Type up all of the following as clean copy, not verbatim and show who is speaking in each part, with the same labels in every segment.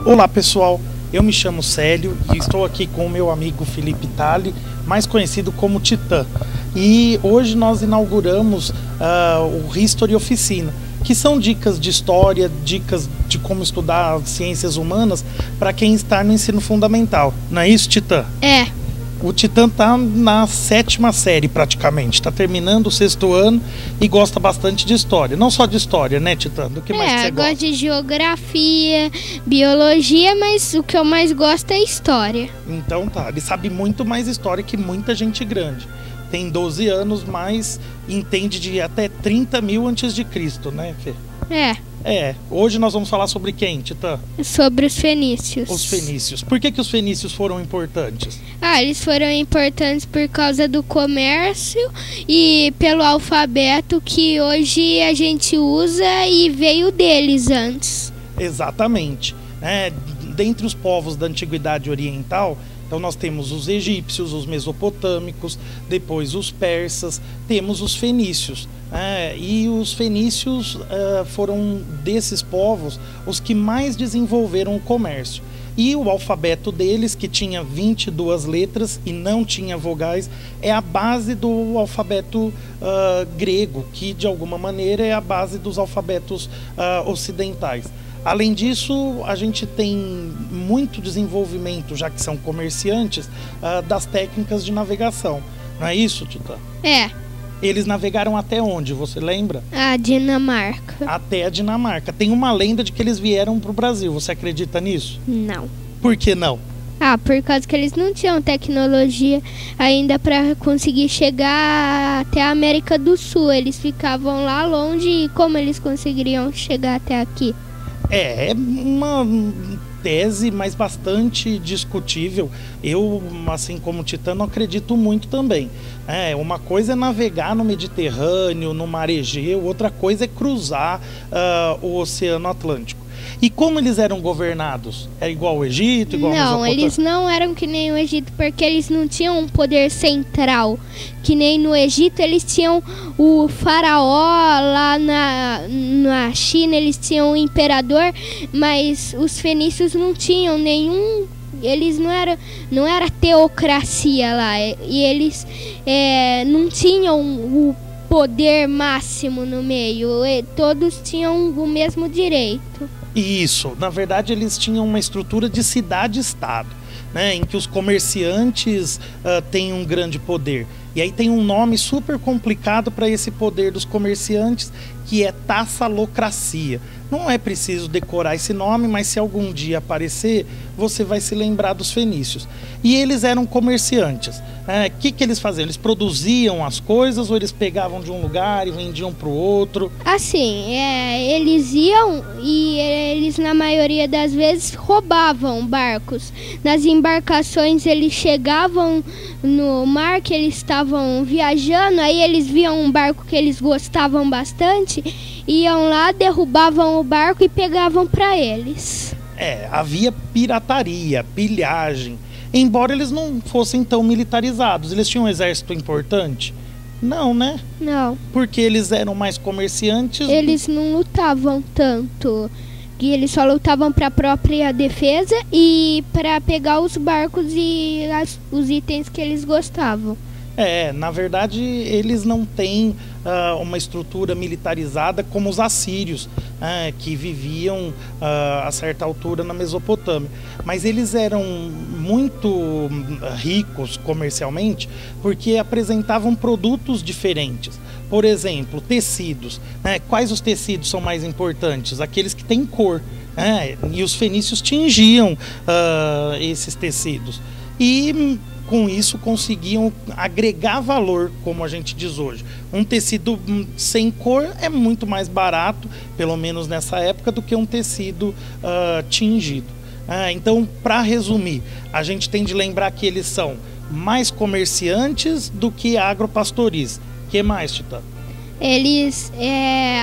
Speaker 1: Olá pessoal, eu me chamo Célio e estou aqui com o meu amigo Felipe Tali, mais conhecido como Titã. E hoje nós inauguramos o History Oficina, que são dicas de história, dicas de como estudar ciências humanas para quem está no ensino fundamental. Não é isso, Titã?
Speaker 2: É.
Speaker 1: O Titã está na 7ª série praticamente, está terminando o 6º ano e gosta bastante de história. Não só de história, né, Titã? Do que mais que você gosta?
Speaker 2: Eu gosto de geografia, biologia, mas o que eu mais gosto é história.
Speaker 1: Então tá, ele sabe muito mais história que muita gente grande. Tem 12 anos, mas entende de até 30 mil antes de Cristo, né, Fê? Hoje nós vamos falar sobre quem, Titã?
Speaker 2: Sobre os fenícios.
Speaker 1: Os fenícios. Por que os fenícios foram importantes?
Speaker 2: Eles foram importantes por causa do comércio e pelo alfabeto que hoje a gente usa e veio deles antes.
Speaker 1: Exatamente. Dentre os povos da Antiguidade Oriental, então nós temos os egípcios, os mesopotâmicos, depois os persas, temos os fenícios. E os fenícios foram desses povos os que mais desenvolveram o comércio. E o alfabeto deles, que tinha 22 letras e não tinha vogais, é a base do alfabeto grego, que de alguma maneira é a base dos alfabetos ocidentais. Além disso, a gente tem muito desenvolvimento, já que são comerciantes, das técnicas de navegação. Não é isso, Titã? Eles navegaram até onde, você lembra?
Speaker 2: A Dinamarca.
Speaker 1: Até a Dinamarca. Tem uma lenda de que eles vieram para o Brasil. Você acredita nisso?
Speaker 2: Não.
Speaker 1: Por que não?
Speaker 2: Por causa que eles não tinham tecnologia ainda para conseguir chegar até a América do Sul. Eles ficavam lá longe e como eles conseguiriam chegar até aqui?
Speaker 1: É uma tese, mas bastante discutível. Eu, assim como Titã, não acredito muito também. Uma coisa é navegar no Mediterrâneo, no Mar Egeu, outra coisa é cruzar o Oceano Atlântico. E como eles eram governados? É igual ao Egito, igual ao Mesopotâmia?
Speaker 2: Não, eles não eram que nem o Egito, porque eles não tinham um poder central. Que nem no Egito eles tinham o faraó, lá na China eles tinham o imperador, mas os fenícios não tinham nenhum. Eles não era teocracia lá, e eles não tinham o poder máximo no meio, todos tinham o mesmo direito.
Speaker 1: Isso, na verdade eles tinham uma estrutura de cidade-estado, em que os comerciantes têm um grande poder. E aí tem um nome super complicado para esse poder dos comerciantes, que é tassalocracia. Não é preciso decorar esse nome, mas se algum dia aparecer, você vai se lembrar dos fenícios. E eles eram comerciantes. O que eles faziam? Eles produziam as coisas ou eles pegavam de um lugar e vendiam para o outro?
Speaker 2: Assim, eles iam e eles, na maioria das vezes, roubavam barcos. Nas embarcações, eles chegavam no mar que eles estavam viajando, aí eles viam um barco que eles gostavam bastante, iam lá, derrubavam o barco e pegavam para eles.
Speaker 1: Havia pirataria, pilhagem. Embora eles não fossem tão militarizados, eles tinham um exército importante? Não, né?
Speaker 2: Não.
Speaker 1: Porque eles eram mais comerciantes?
Speaker 2: Eles não lutavam tanto. E eles só lutavam para a própria defesa e para pegar os barcos e os itens que eles gostavam.
Speaker 1: Na verdade, eles não têm uma estrutura militarizada como os assírios, que viviam a certa altura na Mesopotâmia. Mas eles eram muito ricos comercialmente porque apresentavam produtos diferentes. Por exemplo, tecidos. Quais os tecidos são mais importantes? Aqueles que têm cor. E os fenícios tingiam esses tecidos. E com isso conseguiam agregar valor, como a gente diz hoje. Um tecido sem cor é muito mais barato, pelo menos nessa época, do que um tecido tingido. Então, para resumir, a gente tem de lembrar que eles são mais comerciantes do que agropastoris. O que mais, Titã?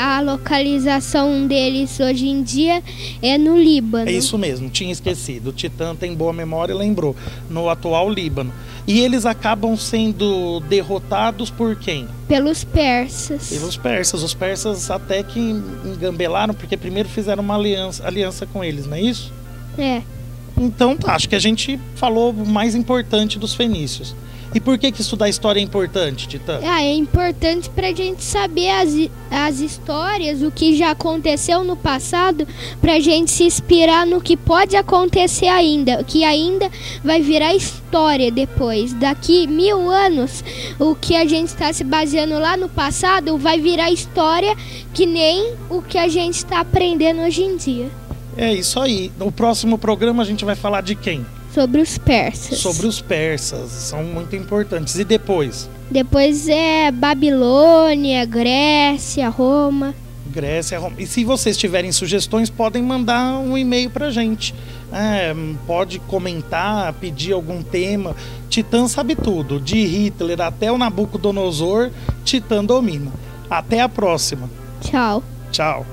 Speaker 2: A localização deles hoje em dia é no Líbano.
Speaker 1: É isso mesmo, tinha esquecido. O Titã tem boa memória e lembrou. No atual Líbano. E eles acabam sendo derrotados por quem?
Speaker 2: Pelos persas.
Speaker 1: Pelos persas. Os persas até que engambelaram, porque primeiro fizeram uma aliança com eles, não é isso?
Speaker 2: É.
Speaker 1: Então, tá, acho que a gente falou o mais importante dos fenícios. E por que estudar história é importante, Titã?
Speaker 2: É importante para a gente saber as histórias, o que já aconteceu no passado, para a gente se inspirar no que pode acontecer ainda, que ainda vai virar história depois. Daqui 1000 anos, o que a gente está se baseando lá no passado vai virar história, que nem o que a gente está aprendendo hoje em dia.
Speaker 1: É isso aí. No próximo programa a gente vai falar de quem?
Speaker 2: Sobre os persas.
Speaker 1: Sobre os persas, são muito importantes. E depois?
Speaker 2: Depois é Babilônia, Grécia, Roma.
Speaker 1: Grécia, Roma. E se vocês tiverem sugestões, podem mandar um e-mail pra gente. Pode comentar, pedir algum tema. Titã sabe tudo. De Hitler até o Nabucodonosor, Titã domina. Até a próxima.
Speaker 2: Tchau.
Speaker 1: Tchau.